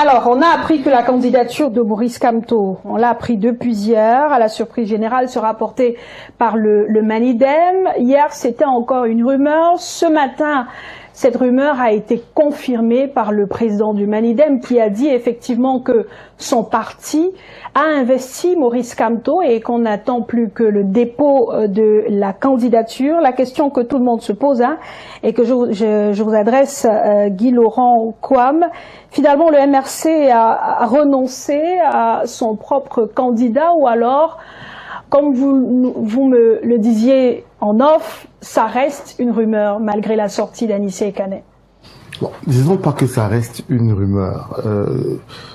Alors, on a appris que la candidature de Maurice Kamto, on l'a appris depuis hier, à la surprise générale, sera portée par le Manidem. Hier, c'était encore une rumeur. Ce matin, cette rumeur a été confirmée par le président du Manidem qui a dit effectivement que son parti a investi Maurice Kamto et qu'on n'attend plus que le dépôt de la candidature. La question que tout le monde se pose et que je vous adresse, Guy Laurent Kouam, finalement le MRC a renoncé à son propre candidat ou alors, comme vous me le disiez en off, ça reste une rumeur malgré la sortie d'Anissé Ekane. Bon, disons pas que ça reste une rumeur.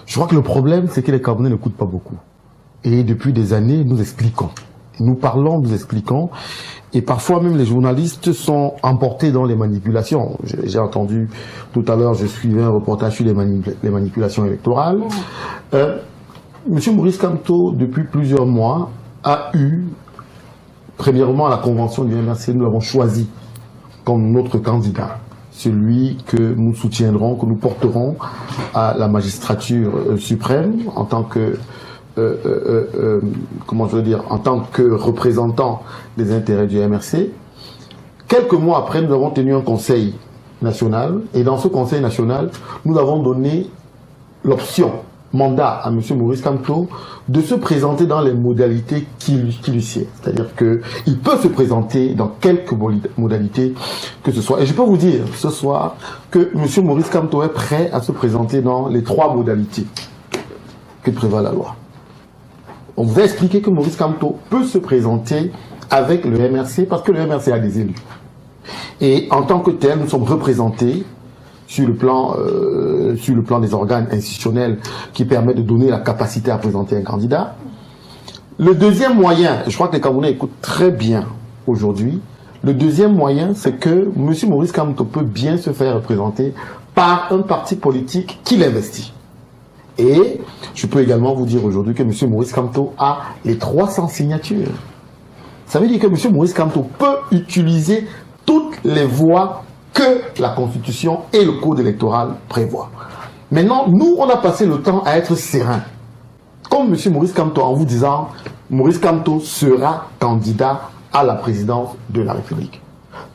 Je crois que le problème, c'est que les Camerounais n'écoutent pas beaucoup. Et depuis des années, nous expliquons. Nous parlons, nous expliquons. Et parfois même les journalistes sont emportés dans les manipulations. J'ai entendu tout à l'heure, je suivais un reportage sur les manipulations électorales. Monsieur Maurice Kamto, depuis plusieurs mois, a eu, premièrement à la convention du MRC, nous l'avons choisi comme notre candidat. Celui que nous soutiendrons, que nous porterons à la magistrature suprême en tant que comment je veux dire, en tant que représentant des intérêts du MRC. Quelques mois après, nous avons tenu un conseil national et dans ce conseil national, nous avons donné l'option, mandat à M. Maurice Kamto de se présenter dans les modalités qui lui sied. C'est-à-dire qu'il peut se présenter dans quelques modalités que ce soit. Et je peux vous dire ce soir que M. Maurice Kamto est prêt à se présenter dans les 3 modalités que prévoit la loi. On vous a expliqué que Maurice Kamto peut se présenter avec le MRC parce que le MRC a des élus. Et en tant que tel, nous sommes représentés sur le plan des organes institutionnels qui permettent de donner la capacité à présenter un candidat. Le deuxième moyen, je crois que les Camerounais écoutent très bien aujourd'hui, le deuxième moyen, c'est que M. Maurice Kamto peut bien se faire représenter par un parti politique qui l'investit. Et je peux également vous dire aujourd'hui que M. Maurice Kamto a les 300 signatures. Ça veut dire que M. Maurice Kamto peut utiliser toutes les voies que la Constitution et le Code électoral prévoient. Maintenant, nous, on a passé le temps à être serein. Comme M. Maurice Kamto, en vous disant, Maurice Kamto sera candidat à la présidence de la République.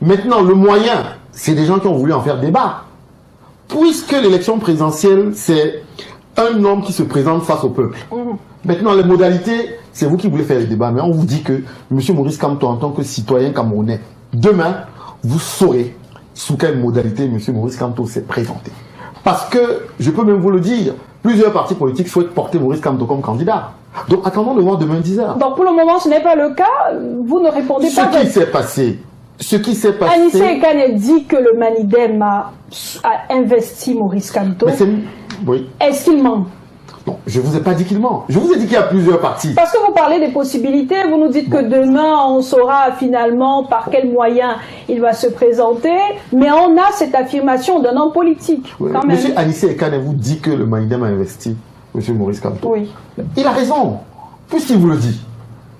Maintenant, le moyen, c'est des gens qui ont voulu en faire débat. Puisque l'élection présidentielle, c'est un homme qui se présente face au peuple. Maintenant, les modalités, c'est vous qui voulez faire les débats, mais on vous dit que M. Maurice Kamto, en tant que citoyen camerounais, demain, vous saurez sous quelle modalité M. Maurice Kamto s'est présenté. Parce que, je peux même vous le dire, plusieurs partis politiques souhaitent porter Maurice Kamto comme candidat. Donc, attendons de voir demain 10h. Donc, pour le moment, ce n'est pas le cas. Vous ne répondez pas. Ce qui s'est passé... Anissé Ekane dit que le Manidem a investi Maurice Kamto. Oui. Est-ce qu'il ment? Non, je ne vous ai pas dit qu'il ment. Je vous ai dit qu'il y a plusieurs partis. Parce que vous parlez des possibilités, vous nous dites que demain, on saura finalement par quels moyens il va se présenter, mais on a cette affirmation d'un homme politique. Oui. Quand même. Monsieur Anissé Ekane vous dit que le Manidem a investi M. Maurice Kamto. Oui. Il a raison, puisqu'il vous le dit.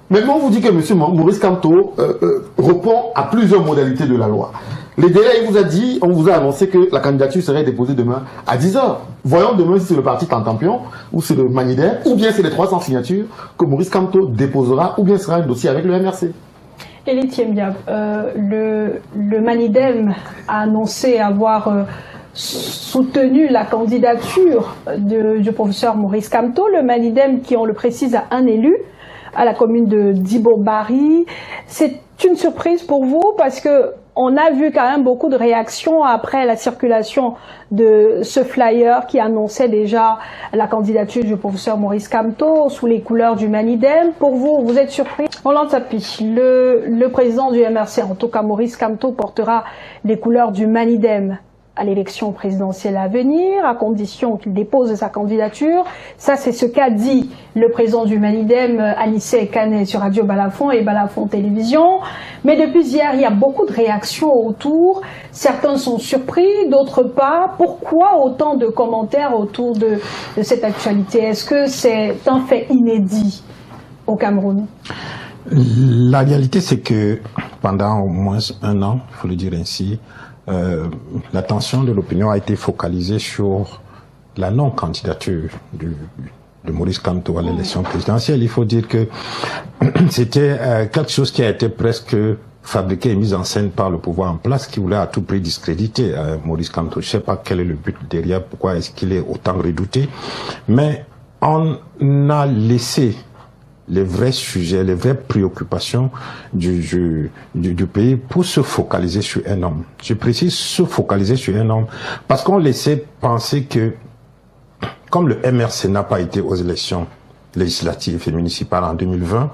Maintenant, on vous dit que M. Maurice Kamto répond à plusieurs modalités de la loi. Les délais, on vous a annoncé que la candidature serait déposée demain à 10h. Voyons demain si c'est le parti Tantampion, ou c'est le Manidem, ou bien c'est les 300 signatures que Maurice Kamto déposera, ou bien sera un dossier avec le MRC. Elie Thiembiab, le Manidem a annoncé avoir soutenu la candidature du professeur Maurice Kamto. Le Manidem, qui on le précise, a un élu à la commune de Dibobari. C'est une surprise pour vous parce que on a vu quand même beaucoup de réactions après la circulation de ce flyer qui annonçait déjà la candidature du professeur Maurice Kamto sous les couleurs du Manidem. Pour vous, vous êtes surpris? Roland Tapi, le président du MRC, en tout cas Maurice Kamto, portera les couleurs du Manidem à l'élection présidentielle à venir, à condition qu'il dépose sa candidature. Ça, c'est ce qu'a dit le président du Manidem, Anissé Ekane, sur Radio Balafon et Balafon Télévision. Mais depuis hier, il y a beaucoup de réactions autour. Certains sont surpris, d'autres pas. Pourquoi autant de commentaires autour de cette actualité? Est-ce que c'est un fait inédit au Cameroun? La réalité, c'est que pendant au moins un an, il faut le dire ainsi, l'attention de l'opinion a été focalisée sur la non-candidature de Maurice Kamto à l'élection présidentielle, il faut dire que c'était quelque chose qui a été presque fabriqué et mis en scène par le pouvoir en place, qui voulait à tout prix discréditer Maurice Kamto. Je ne sais pas quel est le but derrière, pourquoi est-ce qu'il est autant redouté, mais on a laissé les vrais sujets, les vraies préoccupations du pays pour se focaliser sur un homme. Je précise se focaliser sur un homme parce qu'on laissait penser que, comme le MRC n'a pas été aux élections législatives et municipales en 2020,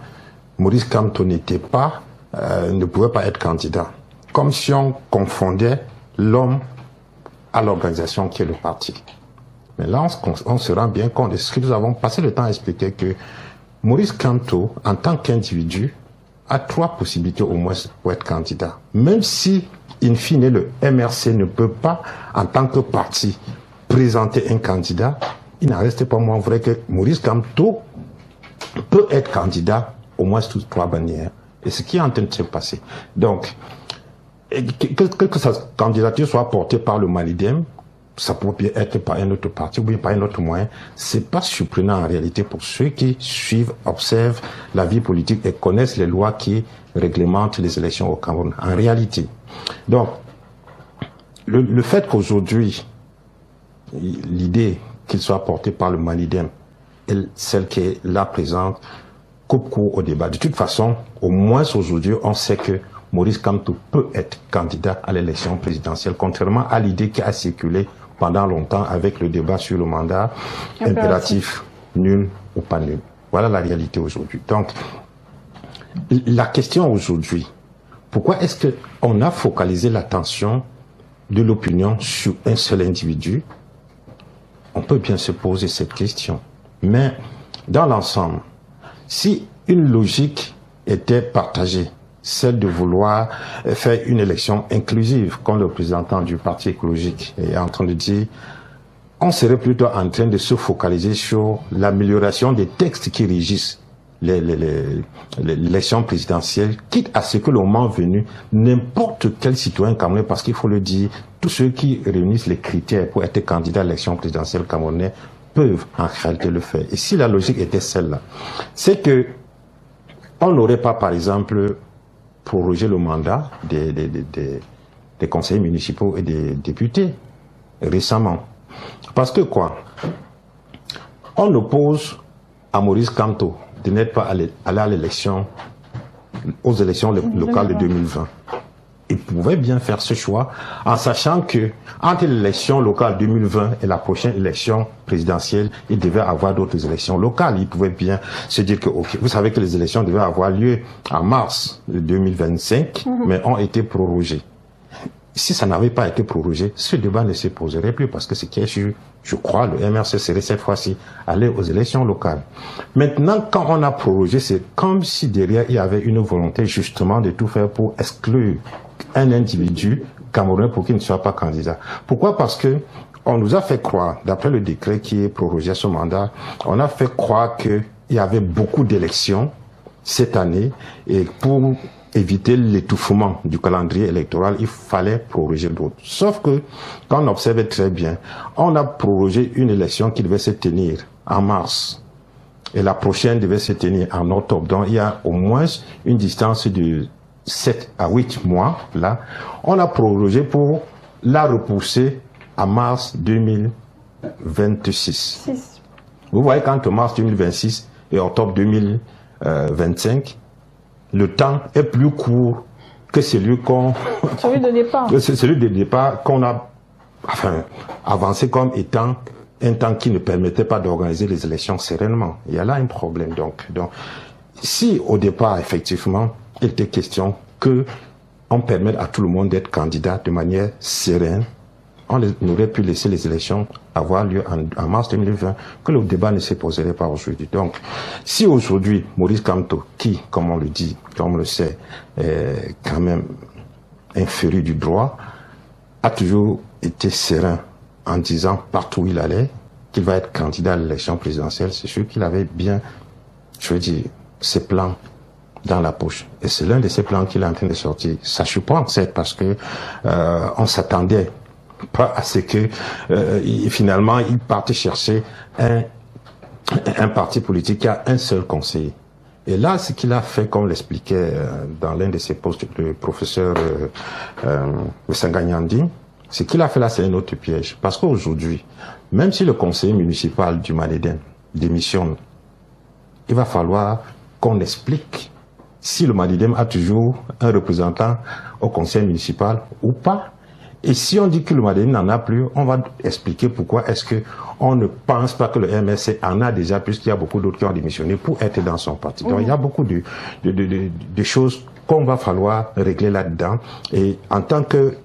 Maurice Kamto ne pouvait pas être candidat. Comme si on confondait l'homme à l'organisation qui est le parti. Mais là, on se rend bien compte de ce que nous avons passé le temps à expliquer, que Maurice Kamto, en tant qu'individu, a 3 possibilités au moins pour être candidat. Même si, in fine, le MRC ne peut pas, en tant que parti, présenter un candidat, il n'en reste pas moins vrai que Maurice Kamto peut être candidat au moins sous 3 bannières. Et ce qui est en train de se passer. Donc, que sa candidature soit portée par le Malidem, ça pourrait bien être par un autre parti ou bien par un autre moyen. C'est pas surprenant en réalité pour ceux qui suivent, observent la vie politique et connaissent les lois qui réglementent les élections au Cameroun. En réalité. Donc, le fait qu'aujourd'hui, l'idée qu'il soit porté par le Malidem est celle qui est là présente, coupe court au débat. De toute façon, au moins aujourd'hui, on sait que Maurice Kamto peut être candidat à l'élection présidentielle, contrairement à l'idée qui a circulé pendant longtemps avec le débat sur le mandat impératif, nul ou pas nul. Voilà la réalité aujourd'hui. Donc, la question aujourd'hui, pourquoi est-ce qu'on a focalisé l'attention de l'opinion sur un seul individu? On peut bien se poser cette question. Mais, dans l'ensemble, si une logique était partagée, celle de vouloir faire une élection inclusive, comme le représentant du Parti écologique est en train de dire, on serait plutôt en train de se focaliser sur l'amélioration des textes qui régissent l'élection présidentielle, quitte à ce que le moment venu, n'importe quel citoyen camerounais, parce qu'il faut le dire, tous ceux qui réunissent les critères pour être candidat à l'élection présidentielle camerounaise peuvent en réalité le faire. Et si la logique était celle-là, c'est que on n'aurait pas, par exemple, prorogé le mandat des conseillers municipaux et des députés récemment. Parce que quoi? On oppose à Maurice Kamto de n'être pas allé à l'élection, aux élections locales de 2020. Il pouvait bien faire ce choix en sachant que entre l'élection locale 2020 et la prochaine élection présidentielle, il devait avoir d'autres élections locales. Il pouvait bien se dire que, ok, vous savez que les élections devaient avoir lieu en mars 2025, mais ont été prorogées. Si ça n'avait pas été prorogé, ce débat ne se poserait plus parce que ce qui est sûr, je crois, le MRC serait cette fois-ci aller aux élections locales. Maintenant, quand on a prorogé, c'est comme si derrière il y avait une volonté justement de tout faire pour exclure un individu camerounais pour qu'il ne soit pas candidat. Pourquoi? Parce que on nous a fait croire, d'après le décret qui est prorogé à ce mandat, on a fait croire qu'il y avait beaucoup d'élections cette année et pour éviter l'étouffement du calendrier électoral, il fallait proroger d'autres. Sauf que, quand on observe très bien, on a prorogé une élection qui devait se tenir en mars. Et la prochaine devait se tenir en octobre. Donc, il y a au moins une distance de 7 à 8 mois, là. On a prorogé pour la repousser à mars 2026. Vous voyez, qu'entre mars 2026 et octobre 2025, le temps est plus court que celui celui de départ. Celui de départ qu'on a avancé comme étant un temps qui ne permettait pas d'organiser les élections sereinement. Il y a là un problème. Donc, si au départ, effectivement, il était question que on permette à tout le monde d'être candidat de manière sereine, on aurait pu laisser les élections avoir lieu en mars 2020, que le débat ne se poserait pas aujourd'hui. Donc, si aujourd'hui, Maurice Kamto, qui, comme on le dit, comme on le sait, est quand même un féru du droit, a toujours été serein en disant partout où il allait qu'il va être candidat à l'élection présidentielle, c'est sûr qu'il avait bien, je veux dire, ses plans dans la poche. Et c'est l'un de ces plans qu'il est en train de sortir. Ça surprend, c'est parce que on s'attendait pas à ce que finalement il parte chercher un parti politique qui a un seul conseiller. Et là, ce qu'il a fait, comme l'expliquait dans l'un de ses postes le professeur Sanganyandi, ce qu'il a fait là, c'est un autre piège. Parce qu'aujourd'hui, même si le conseiller municipal du Manéden démissionne, il va falloir qu'on explique si le Manéden a toujours un représentant au conseil municipal ou pas. Et si on dit que le Manéden n'en a plus, on va expliquer pourquoi est-ce que on ne pense pas que le MRC en a déjà, puisqu'il y a beaucoup d'autres qui ont démissionné pour être dans son parti. Donc il y a beaucoup de choses qu'on va falloir régler là-dedans. Et en tant que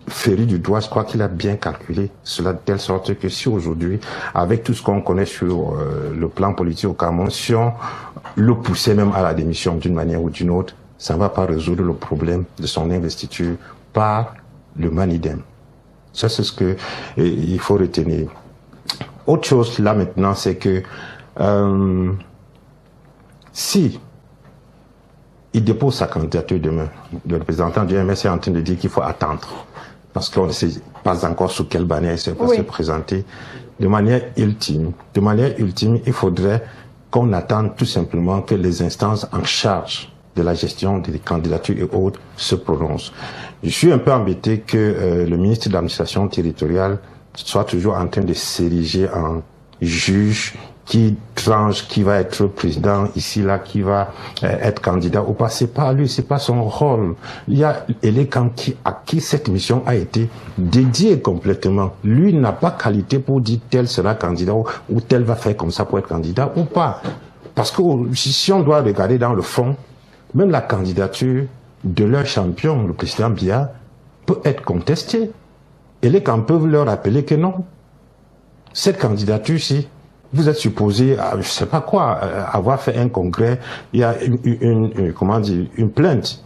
féru du droit, je crois qu'il a bien calculé cela de telle sorte que si aujourd'hui, avec tout ce qu'on connaît sur le plan politique au Cameroun, si on le poussait même à la démission d'une manière ou d'une autre, ça ne va pas résoudre le problème de son investiture par le Manidem. Ça, c'est ce que il faut retenir. Autre chose là maintenant, c'est que si il dépose sa candidature demain, le représentant du MRC est en train de dire qu'il faut attendre, parce qu'on ne sait pas encore sous quelle bannière il va se présenter. De manière ultime, il faudrait qu'on attende tout simplement que les instances en charge de la gestion des candidatures et autres se prononcent. Je suis un peu embêté que le ministre de l'administration territoriale soit toujours en train de s'ériger en juge qui tranche, qui va être président ici, là, qui va être candidat ou pas. C'est pas lui, c'est pas son rôle. Il y a Elekan à qui cette mission a été dédiée complètement. Lui n'a pas qualité pour dire tel sera candidat ou tel va faire comme ça pour être candidat ou pas. Parce que si on doit regarder dans le fond, même la candidature de leur champion, le président Biya, peut être contestée. Et les camps peuvent leur rappeler que non. Cette candidature-ci, vous êtes supposé, je sais pas quoi, avoir fait un congrès, il y a une plainte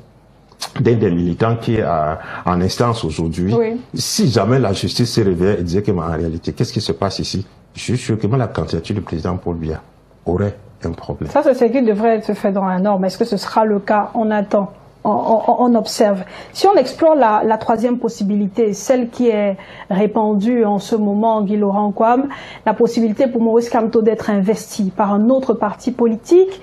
d'un des militants qui est en instance aujourd'hui. Oui. Si jamais la justice se réveillait et disait que, en réalité, qu'est-ce qui se passe ici? Je suis sûr que la candidature du président Paul Biya aurait un problème. Ça, c'est ce qui devrait être fait dans la norme. Est-ce que ce sera le cas? On attend. On observe. Si on explore la troisième possibilité, celle qui est répandue en ce moment, Guy Laurent Kwame, la possibilité pour Maurice Kamto d'être investi par un autre parti politique,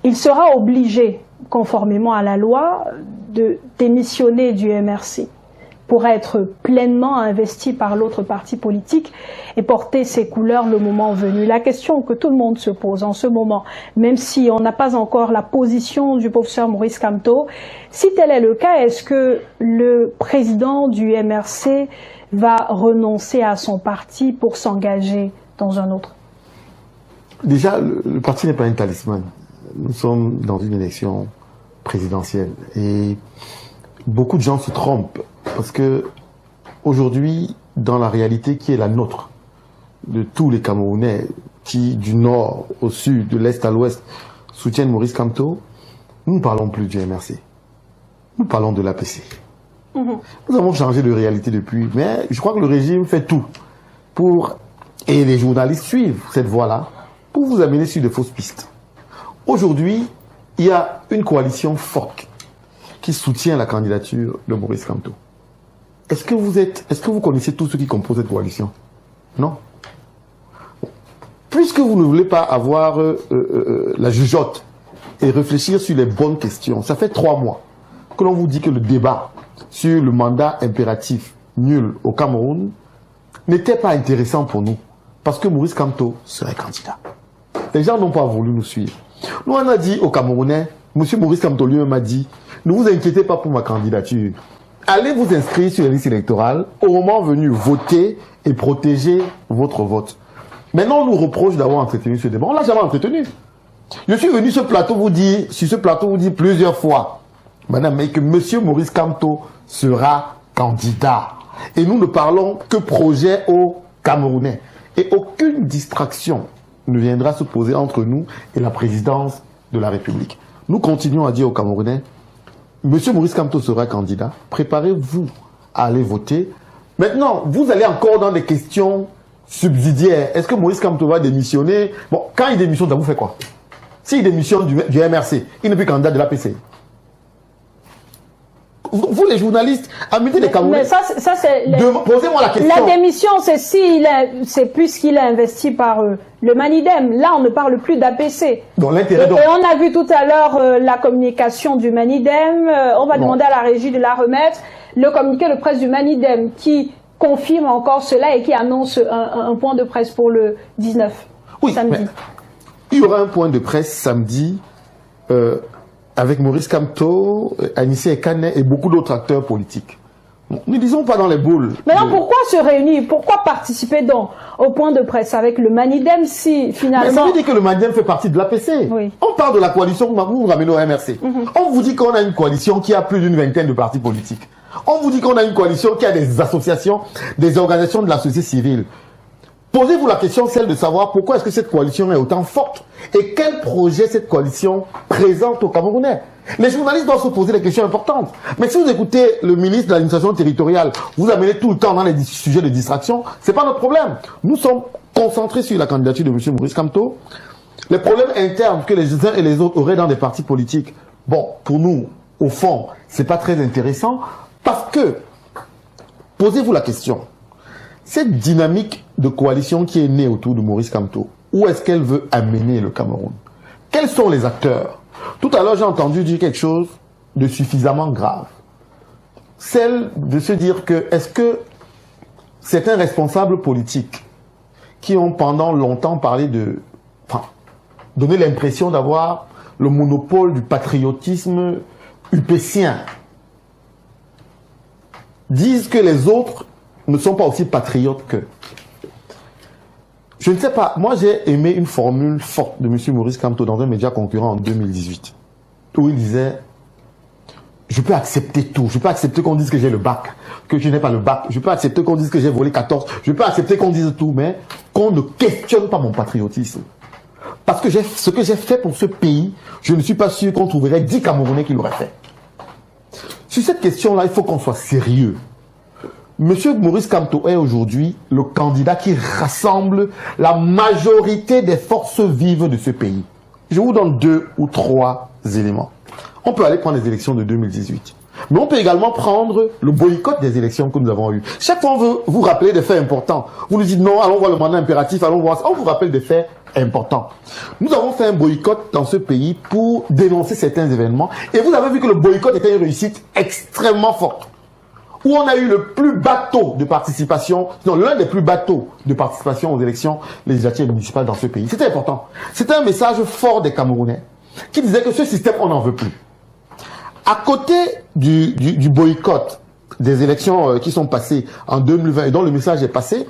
il sera obligé, conformément à la loi, de démissionner du MRC pour être pleinement investi par l'autre parti politique et porter ses couleurs le moment venu. La question que tout le monde se pose en ce moment, même si on n'a pas encore la position du professeur Maurice Kamto, si tel est le cas, est-ce que le président du MRC va renoncer à son parti pour s'engager dans un autre? Déjà, le parti n'est pas un talisman. Nous sommes dans une élection présidentielle et beaucoup de gens se trompent. Parce que aujourd'hui, dans la réalité qui est la nôtre, de tous les Camerounais qui, du nord au sud, de l'est à l'ouest, soutiennent Maurice Kamto, nous ne parlons plus du MRC. Nous parlons de l'APC. Nous avons changé de réalité depuis, mais je crois que le régime fait tout pour, et les journalistes suivent cette voie-là, pour vous amener sur de fausses pistes. Aujourd'hui, il y a une coalition forte qui soutient la candidature de Maurice Kamto. Est-ce que vous connaissez tous ceux qui composent cette coalition? Non. Puisque vous ne voulez pas avoir la jugeote et réfléchir sur les bonnes questions, ça fait 3 mois que l'on vous dit que le débat sur le mandat impératif nul au Cameroun n'était pas intéressant pour nous, parce que Maurice Kamto serait candidat. Les gens n'ont pas voulu nous suivre. Nous, on a dit aux Camerounais, M. Maurice Kamto lui-même a dit, ne vous inquiétez pas pour ma candidature. Allez vous inscrire sur les listes électorales, au moment venu, voter et protéger votre vote. Maintenant, on nous reproche d'avoir entretenu ce débat. On ne l'a jamais entretenu. Je suis venu sur ce plateau vous dire plusieurs fois, madame, mais que M. Maurice Kamto sera candidat. Et nous ne parlons que projet aux Camerounais. Et aucune distraction ne viendra se poser entre nous et la présidence de la République. Nous continuons à dire aux Camerounais, Monsieur Maurice Kamto sera candidat, préparez-vous à aller voter. Maintenant, vous allez encore dans des questions subsidiaires. Est-ce que Maurice Kamto va démissionner? Bon, quand il démissionne, ça vous fait quoi? S'il démissionne du MRC, il n'est plus candidat de l'APC. vous les journalistes, amusez les Camerounais. Mais ça c'est... Posez-moi la question. La démission, c'est puisqu'il est investi par le Manidem. Là, on ne parle plus d'APC. Donc l'intérêt... Et on a vu tout à l'heure la communication du Manidem. On va demander à la régie de la remettre. Le communiqué de presse du Manidem qui confirme encore cela et qui annonce un point de presse pour le 19, samedi. Il y aura un point de presse samedi avec Maurice Kamto, Anissé Ekane et beaucoup d'autres acteurs politiques. Bon, ne disons pas dans les boules. Maintenant, pourquoi se réunir? Pourquoi participer donc au point de presse avec le Manidem si finalement... Mais ça veut dire que le Manidem fait partie de l'APC. Oui. On parle de la coalition que vous ramenez au MRC. On vous dit qu'on a une coalition qui a plus d'une vingtaine de partis politiques. On vous dit qu'on a une coalition qui a des associations, des organisations de la société civile. Posez-vous la question, celle de savoir pourquoi est-ce que cette coalition est autant forte et quel projet cette coalition présente aux Camerounais. Les journalistes doivent se poser des questions importantes. Mais si vous écoutez le ministre de l'administration territoriale, vous amenez tout le temps dans les sujets de distraction, c'est pas notre problème. Nous sommes concentrés sur la candidature de M. Maurice Kamto. Les problèmes internes que les uns et les autres auraient dans des partis politiques, bon, pour nous, au fond, c'est pas très intéressant parce que, posez-vous la question, cette dynamique de coalition qui est née autour de Maurice Kamto, où est-ce qu'elle veut amener le Cameroun? Quels sont les acteurs? Tout à l'heure, j'ai entendu dire quelque chose de suffisamment grave. Celle de se dire que, est-ce que certains responsables politiques qui ont pendant longtemps parlé de... Enfin, donné l'impression d'avoir le monopole du patriotisme upécien, disent que les autres ne sont pas aussi patriotes qu'eux. Je ne sais pas, moi j'ai aimé une formule forte de M. Maurice Kamto dans un média concurrent en 2018, où il disait « Je peux accepter tout, je peux accepter qu'on dise que j'ai le bac, que je n'ai pas le bac, je peux accepter qu'on dise que j'ai volé 14, je peux accepter qu'on dise tout, mais qu'on ne questionne pas mon patriotisme. Parce que ce que j'ai fait pour ce pays, je ne suis pas sûr qu'on trouverait 10 Camerounais qui l'auraient fait. » Sur cette question-là, il faut qu'on soit sérieux. Monsieur Maurice Kamto est aujourd'hui le candidat qui rassemble la majorité des forces vives de ce pays. Je vous donne 2 ou 3 éléments. On peut aller prendre les élections de 2018. Mais on peut également prendre le boycott des élections que nous avons eues. Chaque fois, on veut vous rappeler des faits importants. Vous nous dites non, allons voir le mandat impératif, allons voir ça. On vous rappelle des faits importants. Nous avons fait un boycott dans ce pays pour dénoncer certains événements. Et vous avez vu que le boycott était une réussite extrêmement forte. Où on a eu le plus bas taux de participation, non, l'un des plus bas taux de participation aux élections législatives et municipales dans ce pays. C'était important. C'était un message fort des Camerounais qui disait que ce système, on n'en veut plus. À côté du boycott des élections qui sont passées en 2020 et dont le message est passé,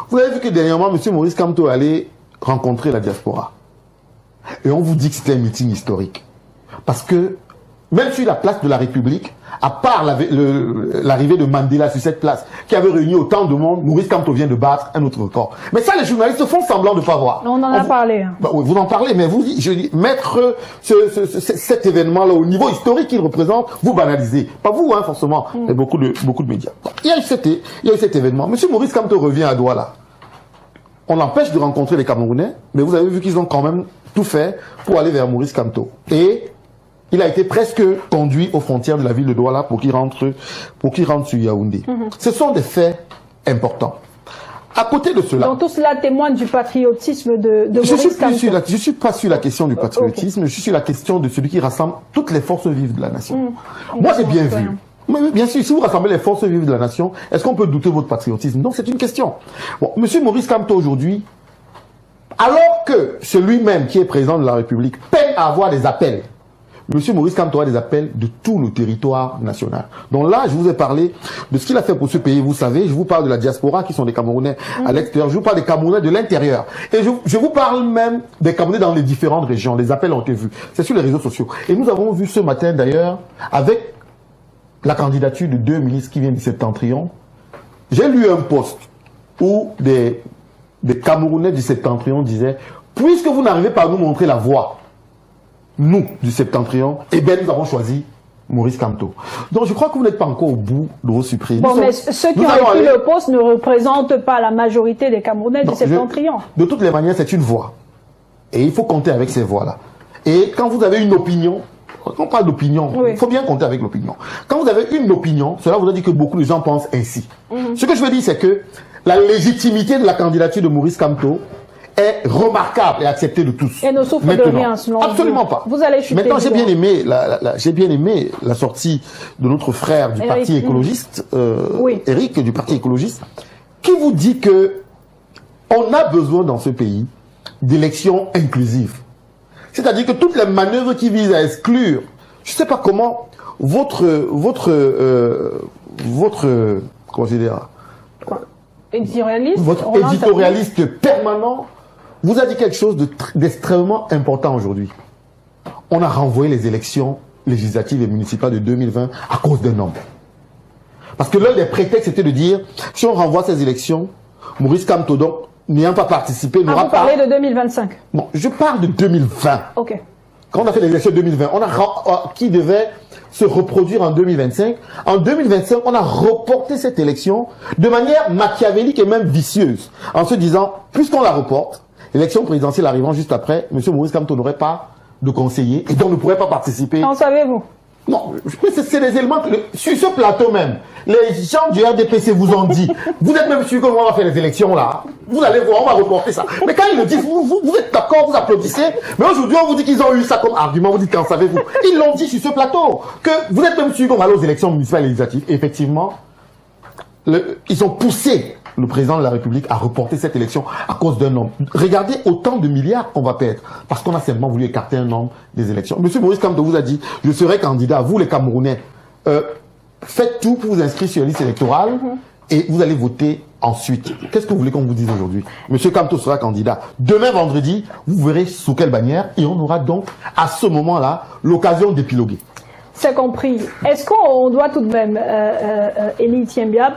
vous avez vu que dernièrement, M. Maurice Kamto est allé rencontrer la diaspora. Et on vous dit que c'était un meeting historique. Parce que, même sur la place de la République, à part l'arrivée de Mandela sur cette place, qui avait réuni autant de monde, Maurice Kamto vient de battre un autre record. Mais ça, les journalistes font semblant de ne pas voir. On en a parlé. Bah, oui, vous en parlez, mais vous, mettre cet événement-là au niveau historique qu'il représente, vous banalisez. Pas vous, hein, forcément, mais beaucoup de médias. Il y a eu cet événement. Monsieur Maurice Kamto revient à Douala. On l'empêche de rencontrer les Camerounais, mais vous avez vu qu'ils ont quand même tout fait pour aller vers Maurice Kamto. Et il a été presque conduit aux frontières de la ville de Douala pour qu'il rentre sur Yaoundé. Ce sont des faits importants. À côté de cela... Donc tout cela témoigne du patriotisme de Maurice Kamto. Je ne suis pas sur la question du patriotisme, je suis sur la question de celui qui rassemble toutes les forces vives de la nation. Moi, j'ai bien vu. Mais bien sûr, si vous rassemblez les forces vives de la nation, est-ce qu'on peut douter de votre patriotisme? Donc c'est une question. Bon, Monsieur Maurice Kamto aujourd'hui, alors que celui-même qui est président de la République peine à avoir des appels, Monsieur Maurice Kamto a des appels de tout le territoire national. Donc là, je vous ai parlé de ce qu'il a fait pour ce pays. Vous savez, je vous parle de la diaspora qui sont des Camerounais à l'extérieur. Je vous parle des Camerounais de l'intérieur. Et je vous parle même des Camerounais dans les différentes régions. Les appels ont été vus. C'est sur les réseaux sociaux. Et nous avons vu ce matin d'ailleurs, avec la candidature de 2 ministres qui viennent du Septentrion, j'ai lu un post où des Camerounais du Septentrion disaient « Puisque vous n'arrivez pas à nous montrer la voie, nous, du Septentrion, eh bien, nous avons choisi Maurice Kamto. » Donc, je crois que vous n'êtes pas encore au bout de vos surprises. Bon, mais ceux qui ont écrit le poste ne représentent pas la majorité des Camerounais du Septentrion. De toutes les manières, c'est une voix. Et il faut compter avec ces voix-là. Et quand vous avez une opinion, Quand on parle d'opinion, il faut bien compter avec l'opinion. Quand vous avez une opinion, cela voudrait dire que beaucoup de gens pensent ainsi. Ce que je veux dire, c'est que la légitimité de la candidature de Maurice Kamto est remarquable et acceptée de tous. Et ne souffre de rien, selon absolument pas. Vous allez chuter. Maintenant, j'ai bien aimé la sortie de notre frère du parti écologiste, Eric, du parti écologiste, qui vous dit que on a besoin dans ce pays d'élections inclusives. C'est-à-dire que toutes les manœuvres qui visent à exclure, je ne sais pas comment, votre comment je dire, votre éditorialiste permanent vous a dit quelque chose d'extrêmement important aujourd'hui. On a renvoyé les élections législatives et municipales de 2020 à cause d'un homme. Parce que l'un des prétextes était de dire, si on renvoie ces élections, Maurice Kamto, donc, n'ayant pas participé, n'aura pas... Vous parlez de 2025? Non, je parle de 2020. Ok. Quand on a fait les élections de 2020, qui devait se reproduire en 2025. En 2025, on a reporté cette élection de manière machiavélique et même vicieuse, en se disant, puisqu'on la reporte, l'élection présidentielle arrivant juste après, M. Maurice Kamto n'aurait pas de conseiller et donc ne pourrait pas participer. En savez-vous? Non, c'est des éléments sur ce plateau même. Les gens du RDPC vous ont dit, vous êtes même sûr qu'on va faire les élections là. Vous allez voir, on va reporter ça. Mais quand ils le disent, vous êtes d'accord, vous applaudissez. Mais aujourd'hui, on vous dit qu'ils ont eu ça comme argument. Vous dites, qu'en savez-vous? Ils l'ont dit sur ce plateau. Que vous êtes même sûr qu'on va aller aux élections municipales et législatives. Et effectivement, ils ont poussé le président de la République à reporter cette élection à cause d'un homme. Regardez autant de milliards qu'on va perdre parce qu'on a simplement voulu écarter un homme des élections. Monsieur Maurice Kamto vous a dit, je serai candidat, vous les Camerounais, faites tout pour vous inscrire sur la liste électorale et vous allez voter ensuite. Qu'est-ce que vous voulez qu'on vous dise aujourd'hui? Monsieur Kamto sera candidat. Demain vendredi, vous verrez sous quelle bannière et on aura donc à ce moment-là l'occasion d'épiloguer. C'est compris. Est-ce qu'on doit tout de même, Élie Tiembiab,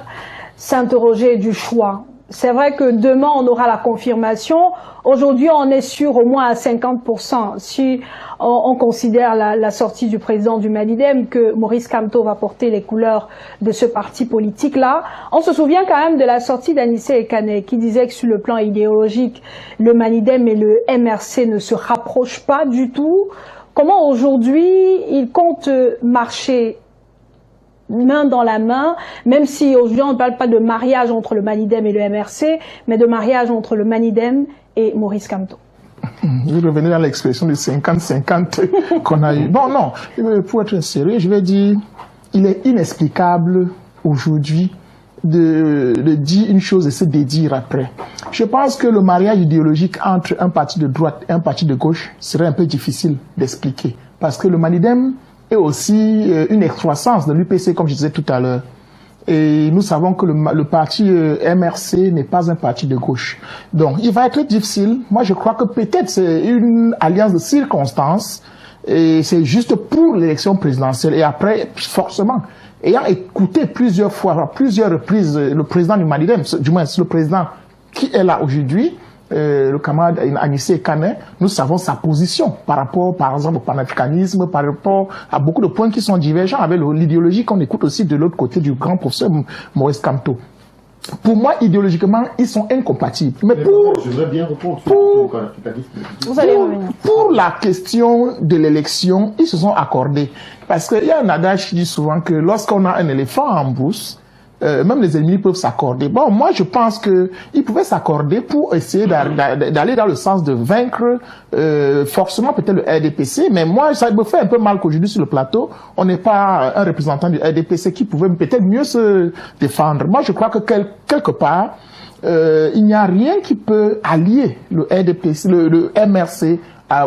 s'interroger du choix? C'est vrai que demain, on aura la confirmation. Aujourd'hui, on est sûr au moins à 50%. Si on considère la sortie du président du Manidem, que Maurice Kamto va porter les couleurs de ce parti politique-là. On se souvient quand même de la sortie d'Anissé Ekane, qui disait que sur le plan idéologique, le Manidem et le MRC ne se rapprochent pas du tout. Comment aujourd'hui, il compte marcher main dans la main, même si aujourd'hui on ne parle pas de mariage entre le Manidem et le MRC, mais de mariage entre le Manidem et Maurice Kamto. Je vais revenir dans l'expression de 50-50 qu'on a eu. Bon, non, pour être sérieux, je vais dire, il est inexplicable aujourd'hui de dire une chose et se dédire après. Je pense que le mariage idéologique entre un parti de droite et un parti de gauche serait un peu difficile d'expliquer. Parce que le Manidem est aussi une excroissance de l'UPC, comme je disais tout à l'heure. Et nous savons que le parti MRC n'est pas un parti de gauche. Donc, il va être difficile. Moi, je crois que peut-être c'est une alliance de circonstances et c'est juste pour l'élection présidentielle. Et après, forcément, ayant écouté plusieurs fois, à plusieurs reprises, le président du Manidem, du moins le président qui est là aujourd'hui, le camarade Anissé Ekane, nous savons sa position par rapport, par exemple, au panafricanisme, par rapport à beaucoup de points qui sont divergents avec l'idéologie qu'on écoute aussi de l'autre côté du grand professeur Maurice Kamto. Pour moi, idéologiquement, ils sont incompatibles. Mais pour la question de l'élection, ils se sont accordés. Parce qu'il y a un adage qui dit souvent que lorsqu'on a un éléphant en brousse, même les ennemis peuvent s'accorder. Bon, moi, je pense qu'ils pouvaient s'accorder pour essayer d'aller dans le sens de vaincre forcément peut-être le RDPC. Mais moi, ça me fait un peu mal qu'aujourd'hui sur le plateau, on n'est pas un représentant du RDPC qui pouvait peut-être mieux se défendre. Moi, je crois que quelque part, il n'y a rien qui peut allier le RDPC, le MRC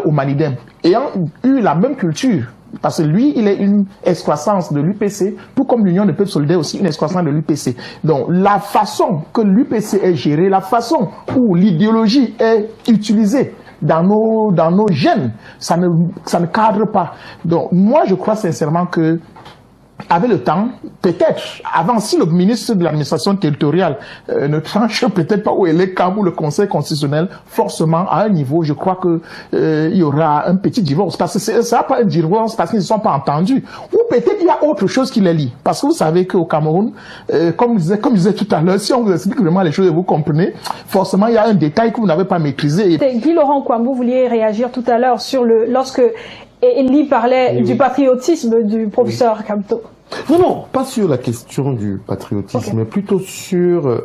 au Manidem. Ayant eu la même culture, parce que lui, il est une excroissance de l'UPC, tout comme l'Union des peuples solidaires aussi une excroissance de l'UPC. Donc, la façon que l'UPC est gérée, la façon où l'idéologie est utilisée dans nos gènes, ça ne cadre pas. Donc, moi, je crois sincèrement que avec le temps, peut-être, avant, si le ministre de l'administration territoriale ne tranche peut-être pas où est le camp ou le conseil constitutionnel, forcément, à un niveau, je crois que il y aura un petit divorce. Parce que ça n'est pas un divorce parce qu'ils ne sont pas entendus. Ou peut-être il y a autre chose qui les lie. Parce que vous savez qu'au Cameroun, comme je disais tout à l'heure, si on vous explique vraiment les choses et vous comprenez, forcément, il y a un détail que vous n'avez pas maîtrisé. Guy Laurent Kwambou, vous vouliez réagir tout à l'heure sur lorsque Et Elie parlait du patriotisme du professeur Kamto. Non, non, pas sur la question du patriotisme, mais plutôt sur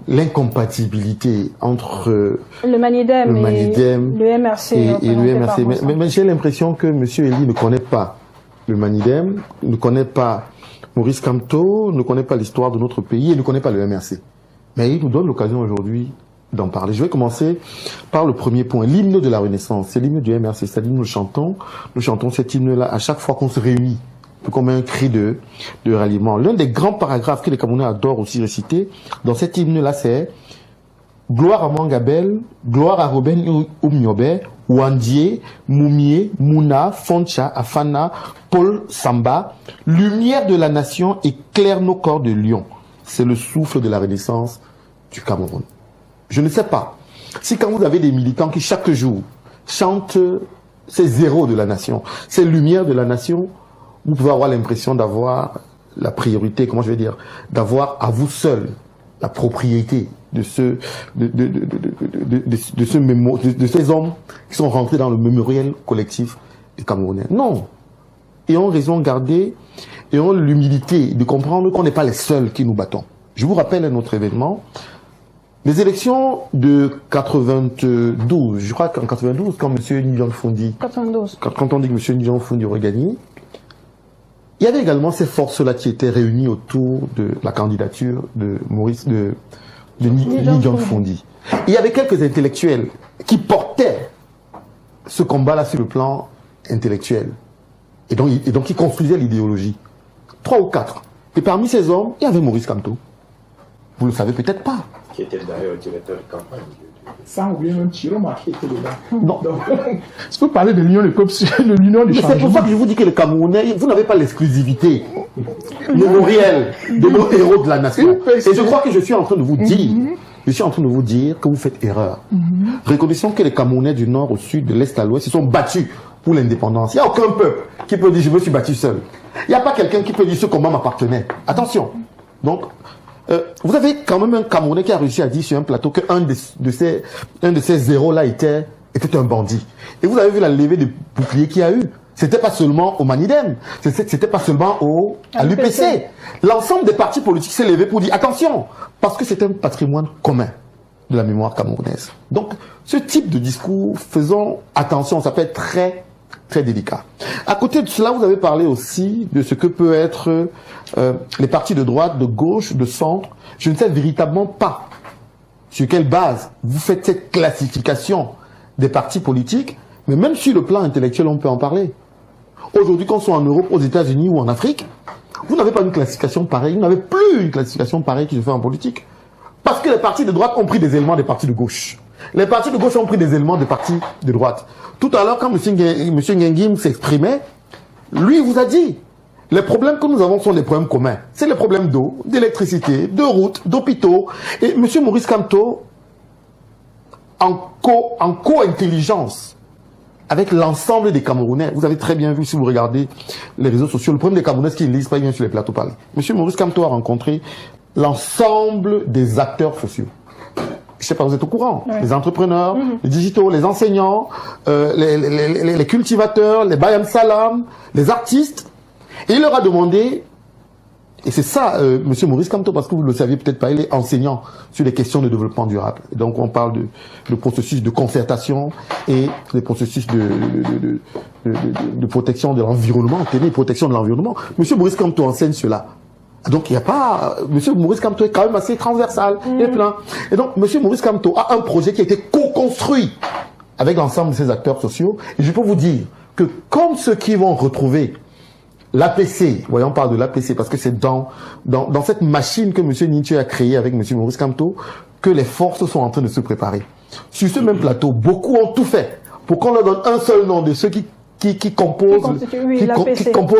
l'incompatibilité entre le Manidem et le MRC. Et le MRC. Mais j'ai l'impression que M. Elie ne connaît pas le Manidem, ne connaît pas Maurice Kamto, ne connaît pas l'histoire de notre pays et ne connaît pas le MRC. Mais il nous donne l'occasion aujourd'hui d'en parler. Je vais commencer par le premier point, l'hymne de la Renaissance. C'est l'hymne du MRC, c'est-à-dire nous chantons cet hymne-là à chaque fois qu'on se réunit, comme un cri de ralliement. L'un des grands paragraphes que les Camerounais adorent aussi réciter dans cet hymne-là, c'est gloire à Mangabel, gloire à Robin Oumniobe, Wandie, Moumie, Mouna, Foncha, Afana, Paul Samba, lumière de la nation éclaire nos corps de lion. C'est le souffle de la Renaissance du Cameroun. Je ne sais pas si quand vous avez des militants qui chaque jour chantent ces héros de la nation, ces lumières de la nation, vous pouvez avoir l'impression d'avoir la priorité, comment je vais dire, d'avoir à vous seul la propriété de ces hommes qui sont rentrés dans le mémorial collectif des Camerounais. Non. Ayons raison garder, ayons l'humilité de comprendre qu'on n'est pas les seuls qui nous battons. Je vous rappelle un autre événement. Les élections de 92, je crois qu'en 92, quand M. Nidjan Fundi, quand on dit que M. Nidjan Fundi aurait gagné, il y avait également ces forces-là qui étaient réunies autour de la candidature de Nidjan Fundi. Il y avait quelques intellectuels qui portaient ce combat-là sur le plan intellectuel. Et donc qui construisaient l'idéologie. 3 ou 4. Et parmi ces hommes, il y avait Maurice Kamto. Vous ne le savez peut-être pas. Qui était d'ailleurs directeur de campagne. Ça, ou bien même Chiroma qui était dedans. Non. Si vous parlez de l'union des peuples, de l'union du changement. C'est pour ça que je vous dis que les Camerounais, vous n'avez pas l'exclusivité mémorielle de nos héros de la nation. Et je crois que je suis en train de vous dire, que vous faites erreur. Reconnaissons que les Camerounais du nord au sud, de l'est à l'ouest, se sont battus pour l'indépendance. Il n'y a aucun peuple qui peut dire je me suis battu seul. Il n'y a pas quelqu'un qui peut dire ce combat m'appartenait. Attention. Donc, vous avez quand même un Camerounais qui a réussi à dire sur un plateau qu'un de ces héros-là était un bandit. Et vous avez vu la levée de boucliers qu'il y a eu. C'était pas seulement au Manidem, c'était pas seulement à l'UPC. L'ensemble des partis politiques s'est levé pour dire attention, parce que c'est un patrimoine commun de la mémoire camerounaise. Donc, ce type de discours, faisons attention, ça peut être très, très délicat. À côté de cela, vous avez parlé aussi de ce que peut être les partis de droite, de gauche, de centre. Je ne sais véritablement pas sur quelle base vous faites cette classification des partis politiques, mais même sur le plan intellectuel, on peut en parler. Aujourd'hui, qu'on soit en Europe, aux États-Unis ou en Afrique, vous n'avez pas une classification pareille, vous n'avez plus une classification pareille qui se fait en politique. Parce que les partis de droite ont pris des éléments des partis de gauche. Les partis de gauche ont pris des éléments des partis de droite. Tout à l'heure, quand M. Nguengim s'exprimait, lui vous a dit, les problèmes que nous avons sont des problèmes communs. C'est les problèmes d'eau, d'électricité, de routes, d'hôpitaux. Et M. Maurice Kamto, en co-intelligence avec l'ensemble des Camerounais, vous avez très bien vu si vous regardez les réseaux sociaux, le problème des Camerounais, c'est qu'ils ne lisent pas bien sur les plateaux parlés. M. Maurice Kamto a rencontré l'ensemble des acteurs sociaux. Je ne sais pas, vous êtes au courant. Oui. Les entrepreneurs, les digitaux, les enseignants, les cultivateurs, les Bayam Salam, les artistes. Et il leur a demandé, et c'est ça, M. Maurice Kamto, parce que vous ne le saviez peut-être pas, il est enseignant sur les questions de développement durable. Et donc on parle de processus de concertation et des processus de protection de l'environnement, protection de l'environnement. M. Maurice Kamto enseigne cela. Donc il n'y a pas... M. Maurice Kamto est quand même assez transversal et plein. Et donc M. Maurice Kamto a un projet qui a été co-construit avec l'ensemble de ces acteurs sociaux. Et je peux vous dire que comme ceux qui vont retrouver l'APC, voyons, on parle de l'APC parce que c'est dans cette machine que M. Nietzsche a créée avec M. Maurice Kamto que les forces sont en train de se préparer. Sur ce même plateau, beaucoup ont tout fait pour qu'on leur donne un seul nom de ceux qui composent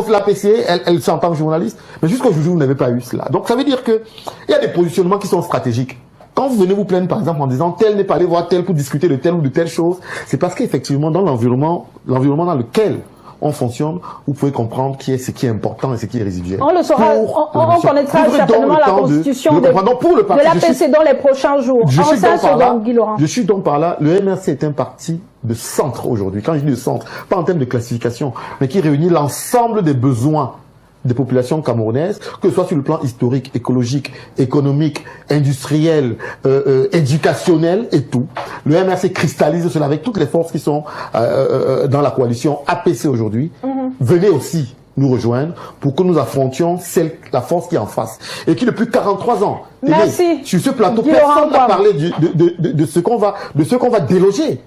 l'APC, elle c'est en tant que journaliste, mais jusqu'aujourd'hui vous n'avez pas eu cela. Donc ça veut dire que il y a des positionnements qui sont stratégiques. Quand vous venez vous plaindre par exemple en disant tel n'est pas allé voir tel pour discuter de telle ou de telle chose, c'est parce qu'effectivement dans l'environnement dans lequel on fonctionne, vous pouvez comprendre ce qui est important et ce qui est résiduel. On le saura, on connaîtra certainement la constitution de l'APC dans les prochains jours. Je suis donc par là, le MRC est un parti de centre aujourd'hui. Quand je dis de centre, pas en termes de classification, mais qui réunit l'ensemble des besoins des populations camerounaises, que ce soit sur le plan historique, écologique, économique, industriel, éducationnel et tout. Le MRC cristallise cela avec toutes les forces qui sont dans la coalition APC aujourd'hui. Venez aussi nous rejoindre pour que nous affrontions la force qui est en face. Et qui depuis 43 ans, merci. Sur ce plateau, personne n'a parlé de ce qu'on va déloger.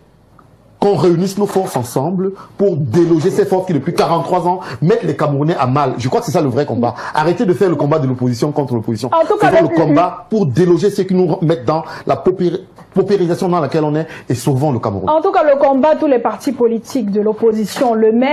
Qu'on réunisse nos forces ensemble pour déloger ces forces qui, depuis 43 ans, mettent les Camerounais à mal. Je crois que c'est ça le vrai combat. Arrêtez de faire le combat de l'opposition contre l'opposition. Faisons le combat pour déloger ceux qui nous mettent dans la paupérisation dans laquelle on est et sauvons le Cameroun. En tout cas, le combat, tous les partis politiques de l'opposition le mènent.